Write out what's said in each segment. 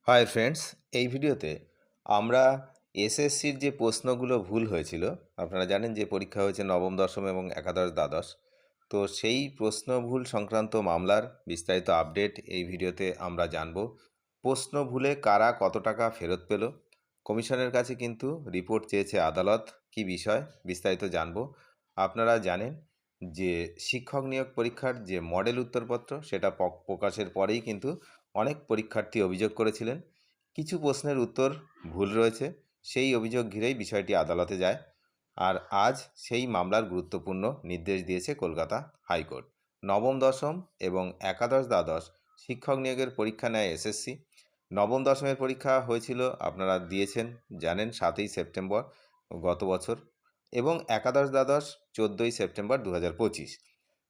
Hi friends, এই ভিডিওতে আমরা এসএসসির যে প্রশ্নগুলো ভুল হয়েছিল, আপনারা জানেন যে পরীক্ষা হয়েছে নবম দশম এবং একাদশ দ্বাদশ। তো সেই প্রশ্ন ভুল সংক্রান্ত মামলার বিস্তারিত আপডেট এই ভিডিওতে আমরা জানব। প্রশ্ন ভুলে কারা কত টাকা ফেরত পেল, কমিশনের কাছে কিন্তু রিপোর্ট চেয়েছে আদালত, কি বিষয় বিস্তারিত জানব। আপনারা জানেন যে শিক্ষক নিয়োগ পরীক্ষার যে মডেল উত্তরপত্র সেটা প্রকাশের পরেই কিন্তু অনেক পরীক্ষার্থী অভিযোগ করেছিলেন কিছু প্রশ্নের উত্তর ভুল রয়েছে। সেই অভিযোগ ঘিরেই বিষয়টি আদালতে যায়। আর আজ সেই মামলার গুরুত্বপূর্ণ নির্দেশ দিয়েছে কলকাতা হাইকোর্ট। নবম দশম এবং একাদশ দ্বাদশ শিক্ষক নিয়োগের পরীক্ষা নেয় এসএসসি। নবম দশমের পরীক্ষা হয়েছিল, আপনারা দিয়েছেন জানেন, 7ই সেপ্টেম্বর গত বছর, এবং একাদশ দ্বাদশ 14ই সেপ্টেম্বর 2025।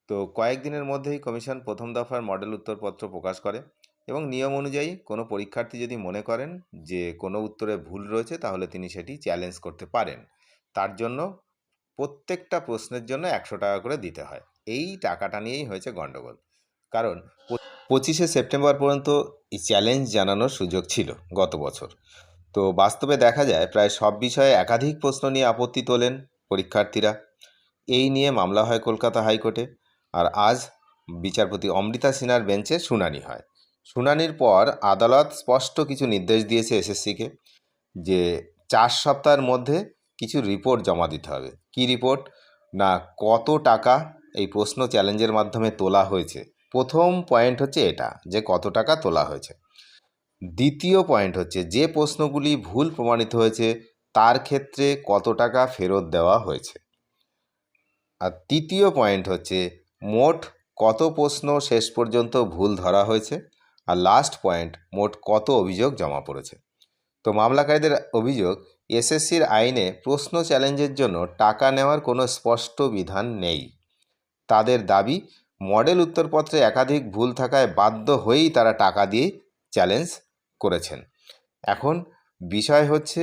তো কয়েকদিনের মধ্যেই কমিশন প্রথম দফার মডেল উত্তরপত্র প্রকাশ করে এবং নিয়ম অনুযায়ী কোনো পরীক্ষার্থী যদি মনে করেন যে কোনো উত্তরে ভুল রয়েছে তাহলে তিনি সেটি চ্যালেঞ্জ করতে পারেন। তার জন্য প্রত্যেকটা প্রশ্নের জন্য 100 টাকা করে দিতে হয়। এই টাকাটা নিয়েই হয়েছে গণ্ডগোল, কারণ 25শে সেপ্টেম্বর পর্যন্ত এই চ্যালেঞ্জ জানানোর সুযোগ ছিল গত বছর। তো বাস্তবে দেখা যায় প্রায় সব বিষয়ে একাধিক প্রশ্ন নিয়ে আপত্তি তোলেন পরীক্ষার্থীরা। এই নিয়ে মামলা হয় কলকাতা হাইকোর্টে। আর আজ বিচারপতি অমৃতা সিনহার বেঞ্চে শুনানি হয়। শুনানির পর আদালত স্পষ্ট কিছু নির্দেশ দিয়েছে এসএসসিকে যে 4 সপ্তাহের মধ্যে কিছু রিপোর্ট জমা দিতে হবে। কি রিপোর্ট? না, কত টাকা এই প্রশ্ন চ্যালেঞ্জের মাধ্যমে তোলা হয়েছে। প্রথম পয়েন্ট হচ্ছে এটা, যে কত টাকা তোলা হয়েছে। দ্বিতীয় পয়েন্ট হচ্ছে যে প্রশ্নগুলি ভুল প্রমাণিত হয়েছে তার ক্ষেত্রে কত টাকা ফেরত দেওয়া হয়েছে। আর তৃতীয় পয়েন্ট হচ্ছে মোট কত প্রশ্ন শেষ পর্যন্ত ভুল ধরা হয়েছে। আর লাস্ট পয়েন্ট, মোট কত অভিযোগ জমা পড়েছে। তো মামলাকারীদের অভিযোগ, এসএসসির আইনে প্রশ্ন চ্যালেঞ্জের জন্য টাকা নেওয়ার কোনো স্পষ্ট বিধান নেই। তাদের দাবি, মডেল উত্তরপত্রে একাধিক ভুল থাকায় বাধ্য হয়েই তারা টাকা দিয়ে চ্যালেঞ্জ করেছেন। এখন বিষয় হচ্ছে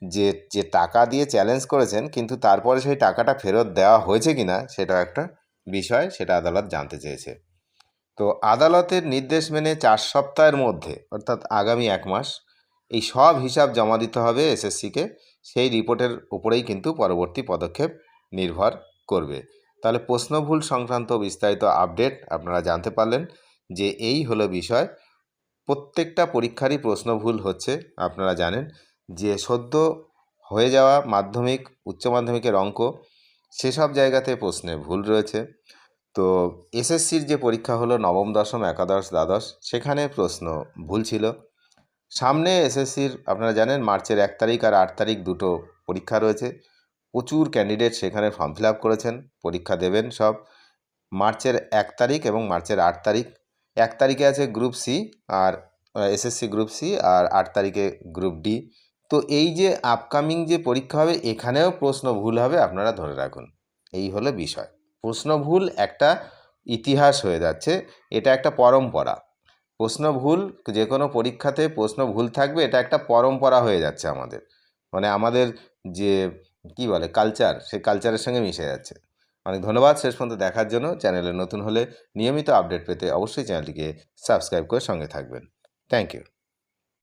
যে যে টাকা দিয়ে চ্যালেঞ্জ করেছেন, কিন্তু তারপরে সেই টাকাটা ফেরত দেওয়া হয়েছে কিনা সেটা একটা বিষয়, সেটা আদালত জানতে চেয়েছে। তো আদালতের নির্দেশ মেনে 4 সপ্তাহের মধ্যে, অর্থাৎ আগামী 1 মাস, এই সব হিসাব জমা দিতে হবে এসএসসিকে। সেই রিপোর্টের উপরেই কিন্তু পরবর্তী পদক্ষেপ নির্ভর করবে। তাহলে প্রশ্ন ভুল সংক্রান্ত বিস্তারিত আপডেট আপনারা জানতে পারলেন যে এই হলো বিষয়। প্রত্যেকটা পরীক্ষারই প্রশ্ন ভুল হচ্ছে। আপনারা জানেন যে সদ্য হয়ে যাওয়া মাধ্যমিক উচ্চ মাধ্যমিকের অঙ্ক, সেসব জায়গাতে প্রশ্নে ভুল রয়েছে। তো এসএসসির যে পরীক্ষা হলো নবম দশম একাদশ দ্বাদশ, সেখানে প্রশ্ন ভুল ছিল। সামনে এসএসসির আপনারা জানেন মার্চের 1 তারিখ আর 8 তারিখ দুটো পরীক্ষা রয়েছে। প্রচুর ক্যান্ডিডেট সেখানে ফর্ম ফিল আপ করেছেন, পরীক্ষা দেবেন সব। মার্চের 1 তারিখ এবং মার্চের 8 তারিখ। 1 তারিখে আছে গ্রুপ সি আর এসএসসি গ্রুপ সি, আর 8 তারিখে গ্রুপ ডি। তো এই যে আপকামিং যে পরীক্ষা হবে, এখানেও প্রশ্ন ভুল হবে, আপনারা ধরে রাখুন। এই হলো বিষয়। প্রশ্ন ভুল একটা ইতিহাস হয়ে যাচ্ছে, এটা একটা পরম্পরা। প্রশ্ন ভুল, যে কোনো পরীক্ষাতে প্রশ্ন ভুল থাকবে, এটা একটা পরম্পরা হয়ে যাচ্ছে আমাদের। মানে আমাদের যে কি বলে কালচার, সেই কালচারের সঙ্গে মিশে যাচ্ছে। অনেক ধন্যবাদ শেষ পর্যন্ত দেখার জন্য। চ্যানেলে নতুন হলে নিয়মিত আপডেট পেতে অবশ্যই চ্যানেলটিকে সাবস্ক্রাইব করে সঙ্গে থাকবেন। Thank you.